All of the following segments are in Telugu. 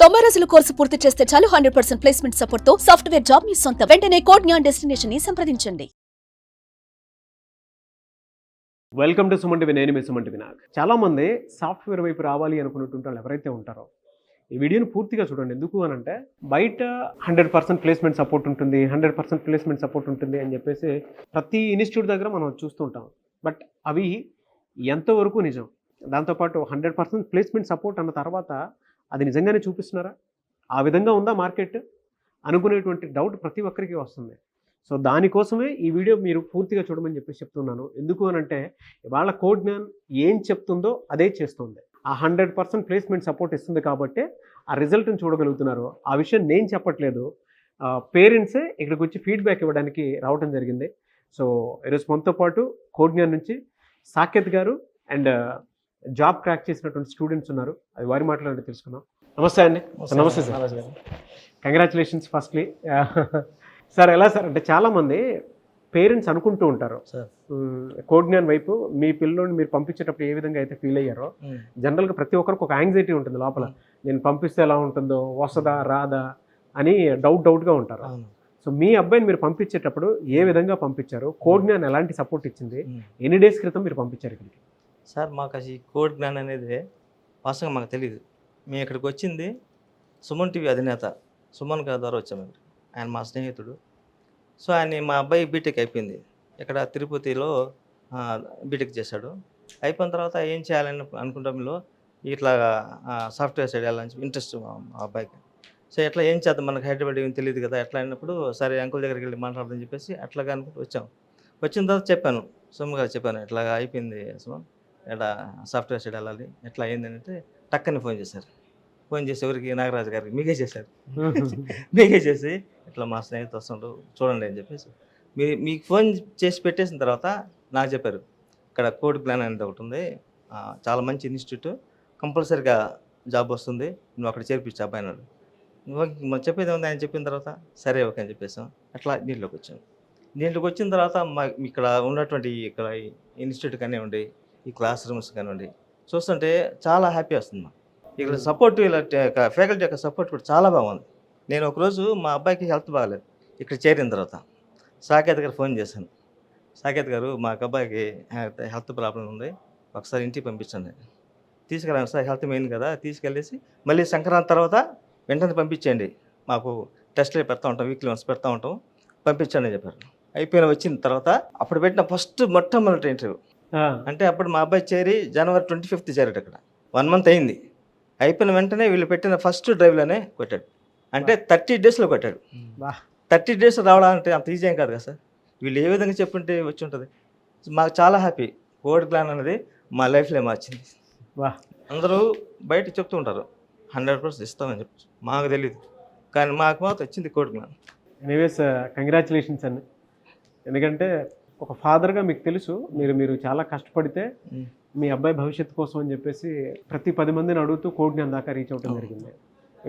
90 రోజుల కోర్సు పూర్తి చేస్తే చాలు 100% ప్లేస్మెంట్ సపోర్ట్ తో సాఫ్ట్వేర్ జాబ్ మీ సొంతం. వెంటనే కోడ్ జ్ఞాన్ డెస్టినేషన్ ని సంప్రదించండి. Welcome to Suman TV. నేను మీ సుమన్ టీవీ. చాలా మంది సాఫ్ట్వేర్ వైపు రావాలి అనుకున్నటువంటి వాళ్ళు ఎవరైతే ఉంటారో ఈ వీడియోని పూర్తిగా చూడండి. ఎందుకు అని అంటే బయట 100% ప్లేస్మెంట్ సపోర్ట్ ఉంటుంది, 100% ప్లేస్మెంట్ సపోర్ట్ ఉంటుంది అని చెప్పేసి ప్రతి ఇన్స్టిట్యూట్ దగ్గర మనం చూస్తూ ఉంటాం. బట్ అవి ఎంతవరకు నిజం? దాంతోపాటు 100% ప్లేస్మెంట్ సపోర్ట్ అన్న తర్వాత అది నిజంగానే చూపిస్తున్నారా? ఆ విధంగా ఉందా మార్కెట్ అనుకునేటువంటి డౌట్ ప్రతి ఒక్కరికి వస్తుంది. సో దానికోసమే ఈ వీడియో మీరు పూర్తిగా చూడమని చెప్పేసి చెప్తున్నాను. ఎందుకు అని అంటే ఇవాళ కోడ్ జ్ఞాన్ ఏం చెప్తుందో అదే చేస్తుంది. ఆ 100% ప్లేస్మెంట్ సపోర్ట్ ఇస్తుంది కాబట్టి ఆ రిజల్ట్ని చూడగలుగుతున్నారు. ఆ విషయం నేను చెప్పట్లేదు, పేరెంట్సే ఇక్కడికి వచ్చి ఫీడ్బ్యాక్ ఇవ్వడానికి రావడం జరిగింది. సో ఈరోజు మనతో పాటు కోడ్ జ్ఞాన్ నుంచి సాకేత్ గారు అండ్ జాబ్ క్రాక్ చేసినటువంటి స్టూడెంట్స్ ఉన్నారు. అది వారి మాట్లాడి తెలుసుకుందాం. నమస్తే అండి. నమస్తే సార్. Congratulations firstly. సార్ ఎలా సార్ అంటే చాలామంది పేరెంట్స్ అనుకుంటూ ఉంటారు కోడ్ జ్ఞాన్ వైపు మీ పిల్లోని మీరు పంపించేటప్పుడు ఏ విధంగా అయితే ఫీల్ అయ్యారో జనరల్గా ప్రతి ఒక్కరికి ఒక యాంగ్జైటీ ఉంటుంది లోపల. నేను పంపిస్తే ఎలా ఉంటుందో, వస్తుందా రాదా అని డౌట్గా ఉంటారు. సో మీ అబ్బాయిని మీరు పంపించేటప్పుడు ఏ విధంగా పంపించారు? కోడ్ జ్ఞాన్ ఎలాంటి సపోర్ట్ ఇచ్చింది? ఎన్ని డేస్ క్రితం మీరు పంపించారు ఇక్కడికి? సార్ మాకు అసలు కోడ్ జ్ఞాన్ అనేది వాస్తవంగా మాకు తెలియదు. మేము ఇక్కడికి వచ్చింది సుమన్ టీవీ అధినేత సుమన్ గారి ద్వారా వచ్చాము. ఆయన మా స్నేహితుడు. సో ఆయన మా అబ్బాయి బీటెక్ అయిపోయింది, ఇక్కడ తిరుపతిలో బీటెక్ చేశాడు. అయిపోయిన తర్వాత ఏం చేయాలని అనుకుంటాంలో ఇట్లా సాఫ్ట్వేర్ సైడ్ వెళ్ళాలని ఇంట్రెస్ట్ మా అబ్బాయికి. సో ఎట్లా ఏం చేద్దాం, మనకు హైదరాబాద్ ఏం తెలియదు కదా. ఎట్లా అయినప్పుడు సరే అంకుల్ దగ్గరికి వెళ్ళి మాట్లాడదని చెప్పేసి అట్లాగా అనుకుంటూ వచ్చాం. వచ్చిన తర్వాత చెప్పాను, సుమన్ గారు చెప్పాను, ఇట్లా అయిపోయింది సుమన్, ఎట్లా సాఫ్ట్వేర్ సైడ్ వెళ్ళాలి, ఎట్లా అయింది అంటే టక్కని ఫోన్ చేశారు. ఫోన్ చేసి ఎవరికి? నాగరాజు గారికి. మీకే చేశారు. మీకే చేసి ఇట్లా మా స్నేహితులు వస్తుండ్రు చూడండి అని చెప్పేసి మీకు ఫోన్ చేసి పెట్టేసిన తర్వాత నాకు చెప్పారు, ఇక్కడ కోడ్ ప్లాన్ అనేది ఒకటి ఉంది, చాలా మంచి ఇన్స్టిట్యూట్, కంపల్సరీగా జాబ్ వస్తుంది, నువ్వు అక్కడ చేర్పించు అబ్బాయి అన్నాడు. నువ్వు చెప్పేది ఉంది. ఆయన చెప్పిన తర్వాత సరే ఓకే అని చెప్పేసాం. అట్లా దీంట్లోకి వచ్చాం. దీంట్లోకి వచ్చిన తర్వాత మా ఇక్కడ ఉన్నటువంటి ఇక్కడ ఇన్స్టిట్యూట్ కానివ్వండి, ఈ క్లాస్ రూమ్స్ కానివ్వండి చూస్తుంటే చాలా హ్యాపీ వస్తుంది. ఇక్కడ సపోర్ట్ ఇలా ఫ్యాకల్టీ యొక్క సపోర్ట్ కూడా చాలా బాగుంది. నేను ఒకరోజు మా అబ్బాయికి హెల్త్ బాగాలేదు, ఇక్కడ చేరిన తర్వాత సాకేత్ గారు ఫోన్ చేశాను. సాకేత్ గారు మా అబ్బాయికి హెల్త్ ప్రాబ్లం ఉంది, ఒకసారి ఇంటికి పంపించండి. తీసుకెళ్ళాను సార్, హెల్త్ మెయిన్ కదా, తీసుకెళ్ళేసి మళ్ళీ సంక్రాంతి తర్వాత వెంటనే పంపించండి, మాకు టెస్ట్లు పెడతా ఉంటాం, వీక్లీ వన్స్ పెడతా ఉంటాం, పంపించండి అని చెప్పారు. అయిపోయిన వచ్చిన తర్వాత అప్పుడు పెట్టిన మొట్టమొదటి ఇంటర్వ్యూ అంటే అప్పుడు మా అబ్బాయి చేరి జనవరి 25th చేరాడు. అక్కడ 1 month అయింది. అయిపోయిన వెంటనే వీళ్ళు పెట్టిన ఫస్ట్ డ్రైవ్లోనే కొట్టాడు. అంటే 30 daysలో కొట్టాడు. 30 days రావడానికి అంత ఈజీ ఏం కాదు కదా సార్. వీళ్ళు ఏ విధంగా చెప్పుంటే వచ్చి ఉంటుంది. మాకు చాలా హ్యాపీ. కోడ్ ప్లాన్ అనేది మా లైఫ్లో మార్చింది. అందరూ బయట చెప్తూ ఉంటారు 100% ఇస్తామని చెప్పి, మాకు తెలియదు కానీ మాకు మాత్రం వచ్చింది కోడ్ ప్లాన్. ఎనీవేస్ కంగ్రాచులేషన్స్ అండి. ఎందుకంటే ఒక ఫాదర్గా మీకు తెలుసు మీరు చాలా కష్టపడితే మీ అబ్బాయి భవిష్యత్తు కోసం అని చెప్పేసి ప్రతి 10 మందిని అడుగుతూ కోడ్ జ్ఞాన్ దాకా రీచ్ అవ్వడం జరిగింది.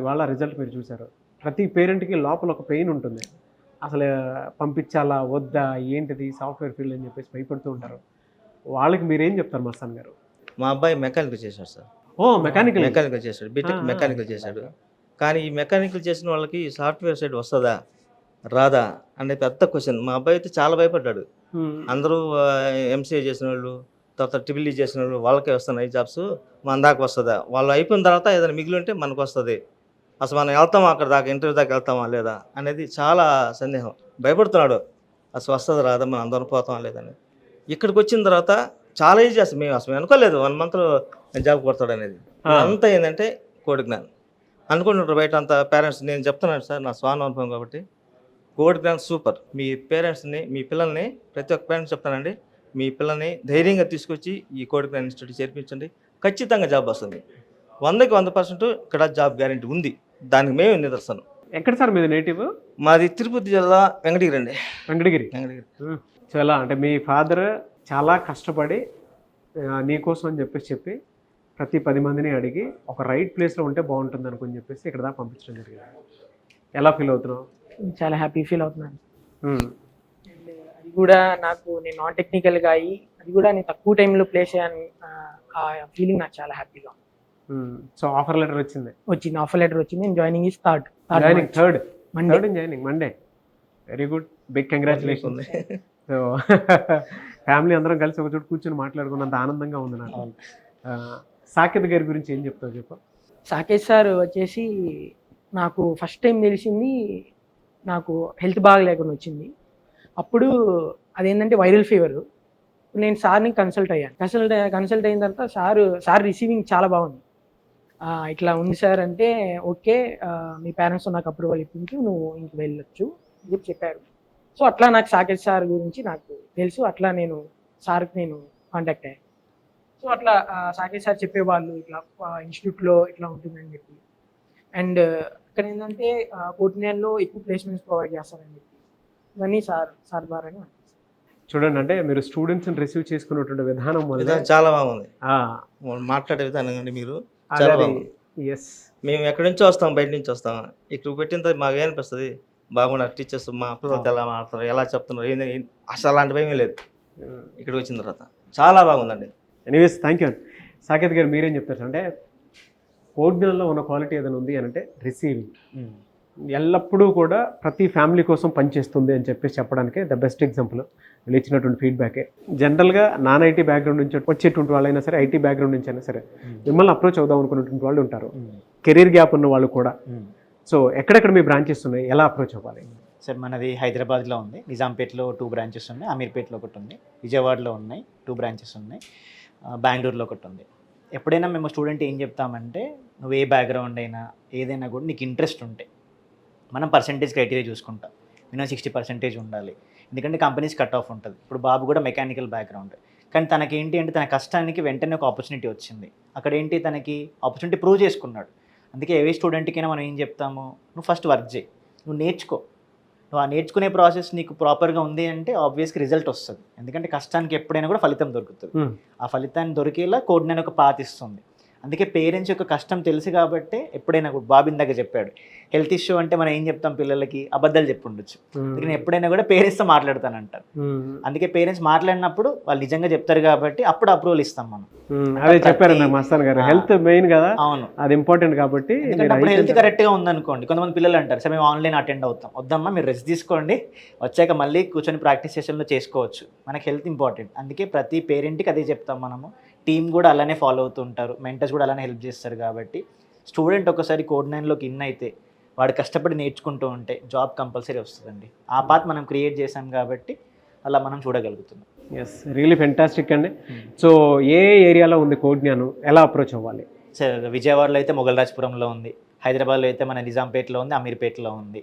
ఇవాళ రిజల్ట్ మీరు చూసారు. ప్రతి పేరెంట్కి లోపల ఒక పెయిన్ ఉంటుంది, అసలు పంపించాలా వద్దా, ఏంటిది సాఫ్ట్వేర్ ఫీల్డ్ అని చెప్పేసి భయపడుతూ ఉంటారు. వాళ్ళకి మీరేం చెప్తారు మస్తాన్ గారు? మా అబ్బాయి మెకానికల్ చేశాడు సార్. మెకానికల్ చేశాడు, బీటెక్ మెకానికల్ చేశాడు. కానీ ఈ మెకానికల్ చేసిన వాళ్ళకి సాఫ్ట్వేర్ సైడ్ వస్తుందా రాదా అనే పెద్ద క్వశ్చన్. మా అబ్బాయి అయితే చాలా భయపడ్డాడు. అందరూ ఎంసీఏ చేసిన వాళ్ళు, తర్వాత ట్రిపుల్ ఈ చేసిన వాళ్ళు, వాళ్ళకే వస్తున్నాయి జాబ్స్, మన దాకా వస్తుందా, వాళ్ళు అయిపోయిన తర్వాత ఏదైనా మిగిలి ఉంటే మనకు వస్తుంది, అసలు మనం వెళ్తామా అక్కడ దాకా, ఇంటర్వ్యూ దాకా వెళ్తామా లేదా అనేది చాలా సందేహం. భయపడుతున్నాడు, అసలు వస్తుంది రాదా, మనం అందరం పోతామా లేదని. ఇక్కడికి వచ్చిన తర్వాత చాలా ఈజీ. అసలు అనుకోలేదు 1 monthలో జాబ్ కొడతాడు అనేది. అంతా ఏంటంటే కోడ్ జ్ఞాన్ అనుకుంటుంటారు బయట అంతా పేరెంట్స్. నేను చెప్తున్నాను సార్, నా స్వాన్ అనుభవం కాబట్టి కోడ్ జ్ఞాన్ సూపర్. మీ పేరెంట్స్ని, మీ పిల్లల్ని, ప్రతి ఒక్క పేరెంట్స్ చెప్తానండి, మీ పిల్లల్ని ధైర్యంగా తీసుకొచ్చి ఈ కోడ్ జ్ఞాన్ ఇన్స్టిట్యూట్ చేర్పించండి, ఖచ్చితంగా జాబ్ వస్తుంది. 100కి 100% ఇక్కడ జాబ్ గ్యారెంటీ ఉంది. దానికి మేము నిదర్శనం. ఎక్కడ సార్ మీది నేటివ్? మాది తిరుపతి జిల్లా వెంకటగిరి అండి. వెంకటగిరి. చాలా అంటే మీ ఫాదర్ చాలా కష్టపడి నీకోసం అని చెప్పి ప్రతి 10 మందిని అడిగి ఒక రైట్ ప్లేస్లో ఉంటే బాగుంటుంది అనుకుని చెప్పేసి ఇక్కడ దాకా పంపించడం జరిగింది. ఎలా ఫీల్ అవుతున్నావు? చాలా హ్యాపీ ఫీల్ అవుతున్నాను. అది కూడా నేను నాన్ టెక్నికల్గా అయ్యి అది కూడా నేను తక్కువ టైంలో ప్లేస్ అయ్యాను. ఆ ఫీలింగ్ నాకు చాలా హ్యాపీగా ఉంది. సో ఆఫర్ లెటర్ వచ్చింది. వచ్చింది, ఆఫర్ లెటర్ వచ్చింది. నేను joining is joining third Monday. Joining Monday. Very good, big congratulation. So family అందరం కలిసి ఒక చోటు కూర్చొని మాట్లాడుకున్నంత ఆనందంగా ఉంది నాకు. సాకేత్ గారి గురించి ఏం చెప్తావు చెప్పు. సాకేత్ సార్ వచ్చేసి నాకు ఫస్ట్ టైం తెలిసింది, నాకు హెల్త్ బాగా లేకుండా వచ్చింది. అప్పుడు అదేంటంటే వైరల్ ఫీవర్. నేను సార్ని కన్సల్ట్ అయ్యాను. కన్సల్ట్ అయిన తర్వాత సార్ రిసీవింగ్ చాలా బాగుంది. ఇట్లా ఉంది సార్ అంటే, ఓకే మీ పేరెంట్స్ నాకు అప్రూవల్ ఇప్పించు, నువ్వు ఇంక వెళ్ళొచ్చు అని చెప్పారు. సో అట్లా నాకు సాకేత్ సార్ గురించి నాకు తెలుసు. అట్లా నేను సార్కి నేను కాంటాక్ట్ అయ్యాను. సో అట్లా సాకేత్ సార్ చెప్పేవాళ్ళు ఇట్లా ఇన్స్టిట్యూట్లో ఇట్లా ఉంటుందని చెప్పి. అండ్ ఇక్కడ ఏంటంటే కోటినేల్లో ఎక్కువ ప్లేస్మెంట్స్ ప్రొవైడ్ చేస్తారని చెప్పి ఇవన్నీ సార్ ద్వారానే అనిపిస్తుంది. చూడండి, అంటే మీరు స్టూడెంట్స్ని రిసీవ్ చేసుకున్నటువంటి విధానం వల్ల చాలా బాగుంది. మాట్లాడే విధానం అండి మీరు ఎస్. మేము ఎక్కడి నుంచో వస్తాం, బయట నుంచి వస్తాం. ఇక్కడ పెట్టిన తర్వాత మాకు ఏమనిపిస్తుంది, బాగున్నారు టీచర్స్, మా పిల్లలతో ఎలా మాట్లాడతారు, ఎలా చెప్తున్నారు, ఏంది అసలు అలాంటివి ఏమీ లేదు. ఇక్కడికి వచ్చిన తర్వాత చాలా బాగుందండి. Anyways, thank you. సాకేత్ గారు మీరేం చెప్తారు? అంటే కోడ్నెల్లో ఉన్న క్వాలిటీ ఏదైనా ఉంది అని అంటే రిసీవింగ్. ఎల్లప్పుడూ కూడా ప్రతి ఫ్యామిలీ కోసం పనిచేస్తుంది అని చెప్పేసి చెప్పడానికి ద బెస్ట్ ఎగ్జాంపుల్ వీళ్ళు ఇచ్చినటువంటి ఫీడ్బ్యాకే. జనరల్గా నాన్ ఐటీ బ్యాక్గ్రౌండ్ నుంచి వచ్చేటువంటి వాళ్ళైనా సరే, ఐటీ బ్యాక్గ్రౌండ్ నుంచి అయినా సరే మిమ్మల్ని అప్రోచ్ అవుదాం అనుకున్నటువంటి వాళ్ళు ఉంటారు, కెరీర్ గ్యాప్ ఉన్న వాళ్ళు కూడా. సో ఎక్కడెక్కడ మీ బ్రాంచెస్ ఉన్నాయి, ఎలా అప్రోచ్ అవ్వాలి? సార్ మనది హైదరాబాద్లో ఉంది, నిజాంపేట్లో 2 బ్రాంచెస్ ఉన్నాయి, అమీర్పేట్లో ఒకటి ఉంది, విజయవాడలో ఉన్నాయి 2 బ్రాంచెస్ ఉన్నాయి, బెంగళూరులో ఒకటి ఉంది. ఎప్పుడైనా మేము స్టూడెంట్ ఏం చెప్తామంటే, నువ్వు ఏ బ్యాక్గ్రౌండ్ అయినా ఏదైనా కూడా నీకు ఇంట్రెస్ట్ ఉంటే మనం పర్సంటేజ్ క్రైటీరియా చూసుకుంటాం. మినిమం 60% ఉండాలి, ఎందుకంటే కంపెనీస్ కట్ ఆఫ్ ఉంటుంది. ఇప్పుడు బాబు కూడా మెకానికల్ బ్యాక్గ్రౌండ్, కానీ తనకి ఏంటి అంటే తన కష్టానికి వెంటనే ఒక ఆపర్చునిటీ వచ్చింది. అక్కడ ఏంటి తనకి ఆపర్చునిటీ ప్రూవ్ చేసుకున్నాడు. అందుకే ఏ స్టూడెంట్కైనా మనం ఏం చెప్తాము, నువ్వు ఫస్ట్ వర్క్ చేయి, నువ్వు నేర్చుకో. నువ్వు ఆ నేర్చుకునే ప్రాసెస్ నీకు ప్రాపర్గా ఉంది అంటే ఆబ్వియస్గా రిజల్ట్ వస్తుంది. ఎందుకంటే కష్టానికి ఎప్పుడైనా కూడా ఫలితం దొరుకుతుంది. ఆ ఫలితాన్ని దొరికేలా కోడ్నైన్ ఒక పాత్ ఇస్తుంది. అందుకే పేరెంట్స్ యొక్క కష్టం తెలుసు కాబట్టి ఎప్పుడైనా కూడా బాబిందాక చెప్పాడు, హెల్త్ ఇష్యూ అంటే మనం ఏం చెప్తాం పిల్లలకి, అబద్ధాలు చెప్పి ఉండొచ్చు. నేను ఎప్పుడైనా కూడా పేరెంట్స్తో మాట్లాడతానంటారు. అందుకే పేరెంట్స్ మాట్లాడినప్పుడు వాళ్ళు నిజంగా చెప్తారు కాబట్టి అప్పుడు అప్రూవల్ ఇస్తాం మనం. అదే చెప్పారు మస్తాన్ గారు, హెల్త్ మెయిన్ కదా. అవును, అది ఇంపార్టెంట్ కాబట్టి. ఎందుకంటే అప్పుడు హెల్త్ కరెక్ట్గా ఉందనుకోండి, కొంతమంది పిల్లలు అంటారు సార్ మేము ఆన్లైన్ అటెండ్ అవుతాం. వద్దమ్మా మీరు రెస్ట్ తీసుకోండి, వచ్చాక మళ్ళీ కూర్చొని ప్రాక్టీస్ సెషన్లో చేసుకోవచ్చు. మనకి హెల్త్ ఇంపార్టెంట్. అందుకే ప్రతి పేరెంట్కి అదే చెప్తాం మనము. టీమ్ కూడా అలానే ఫాలో అవుతూ ఉంటారు, మెంటర్స్ కూడా అలానే హెల్ప్ చేస్తారు. కాబట్టి స్టూడెంట్ ఒకసారి కోడ్9లోకి ఇన్ అయితే వాడు కష్టపడి నేర్చుకుంటూ ఉంటే జాబ్ కంపల్సరీ వస్తుందండి. ఆ పాత్ మనం క్రియేట్ చేసాం కాబట్టి అలా మనం చూడగలుగుతున్నాం. ఎస్, రియలీ ఫెంటాస్టిక్ అండి. సో ఏ ఏరియాలో ఉంది కోడ్న్యాను, ఎలా అప్రోచ్ అవ్వాలి? సార్ విజయవాడలో అయితే మొగల్రాజ్పురంలో ఉంది, హైదరాబాద్లో అయితే మన నిజాంపేటలో ఉంది, అమీర్పేటలో ఉంది,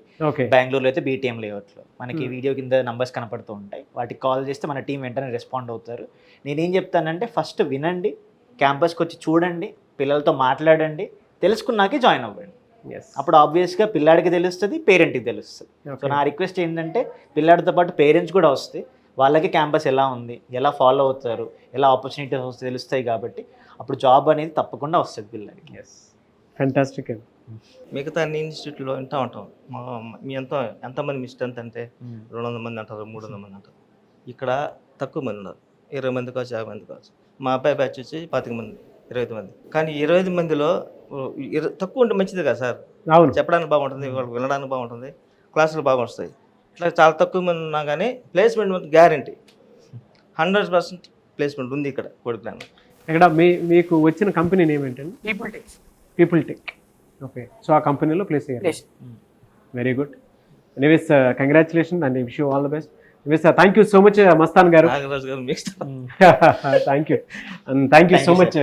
బెంగళూరులో అయితే బీటీఎం లేఅవుట్లో. మనకి వీడియో కింద నంబర్స్ కనపడుతూ ఉంటాయి, వాటికి కాల్ చేస్తే మన టీం వెంటనే రెస్పాండ్ అవుతారు. నేనేం చెప్తానంటే ఫస్ట్ వినండి, క్యాంపస్కి వచ్చి చూడండి, పిల్లలతో మాట్లాడండి, తెలుసుకున్నాకే జాయిన్ అవ్వండి. అప్పుడు ఆబ్వియస్గా పిల్లాడికి తెలుస్తుంది, పేరెంట్కి తెలుస్తుంది. సో నా రిక్వెస్ట్ ఏంటంటే పిల్లాడితో పాటు పేరెంట్స్ కూడా వస్తే వాళ్ళకి క్యాంపస్ ఎలా ఉంది, ఎలా ఫాలో అవుతారు, ఎలా ఆపర్చునిటీస్ వస్తే తెలుస్తాయి. కాబట్టి అప్పుడు జాబ్ అనేది తప్పకుండా వస్తుంది పిల్లలకి. ఎస్, ఫెంటాస్టిక్ అండి. మిగతా అన్ని ఇన్స్టిట్యూట్లో వింటూ ఉంటాం. మీ ఎంతమంది మీ స్ట్రెంత్ అంటే 200 మంది అంటారు, 300 మంది అంటారు. ఇక్కడ తక్కువ మంది ఉన్నారు, 20 మంది కావచ్చు, 50 మంది కావచ్చు. మా అబ్బాయి బ్యాచ్ వచ్చి 25 మంది, 25 మంది. కానీ 25 మందిలో తక్కువ ఉంటే మంచిది కదా సార్, చెప్పడానికి బాగుంటుంది, వాళ్ళకి వినడానికి బాగుంటుంది, క్లాసులు బాగా వస్తాయి. ఇట్లా చాలా తక్కువ మంది ఉన్నా కానీ ప్లేస్మెంట్ గ్యారంటీ 100% ప్లేస్మెంట్ ఉంది ఇక్కడ కోడిగ్రామ్. ఇక్కడ మీకు వచ్చిన కంపెనీ నేమ్ ఏంటండి? People tech. ఓకే, సో ఆ కంపెనీలో ప్లేస్ అయ్యారు. Very good. Anyways congratulation and wish you all the best. Anyways thank you so much Mastan garu. Thank you and thank you so much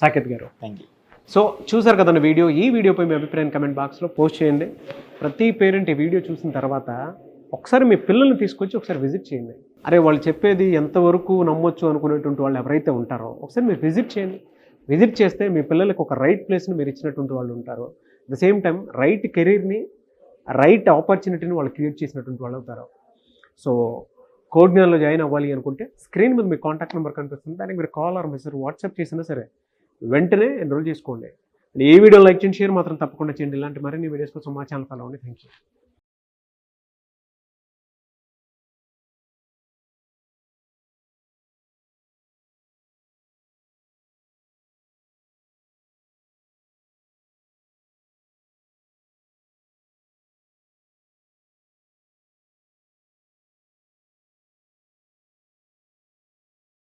Saketh garu. Thank you. So చూసారు కదండి వీడియో. ఈ వీడియోపై మీ అభిప్రాయం కమెంట్ బాక్స్లో పోస్ట్ చేయండి. ప్రతి పేరెంట్ ఈ వీడియో చూసిన తర్వాత ఒకసారి మీ పిల్లల్ని తీసుకొచ్చి ఒకసారి విజిట్ చేయండి. అరే వాళ్ళు చెప్పేది ఎంతవరకు నమ్మొచ్చు అనుకునేటువంటి వాళ్ళు ఎవరైతే ఉంటారో ఒకసారి మీరు విజిట్ చేయండి. విజిట్ చేస్తే మీ పిల్లలకు ఒక రైట్ ప్లేస్ని మీరు ఇచ్చినటువంటి వాళ్ళు ఉంటారు. At the same time right కెరీర్ని, రైట్ ఆపర్చునిటీని వాళ్ళు క్రియేట్ చేసినటువంటి వాళ్ళు అవుతారు. సో కోడ్న్యాన్లో జాయిన్ అవ్వాలి అనుకుంటే స్క్రీన్ మీద మీ కాంటాక్ట్ నెంబర్ కనిపిస్తుంది, దానికి మీరు కాల్ ఆర్ మెసేజ్ వాట్సాప్ చేసినా సరే వెంటనే ఎన్రోల్ చేసుకోండి. ఈ వీడియో లైక్ చేయండి, షేర్ మాత్రం తప్పకుండా చేయండి. ఇలాంటి మరిన్ని వీడియోస్ కోసం మా ఛానల్ ఫాలో అవ్వండి. Thank you.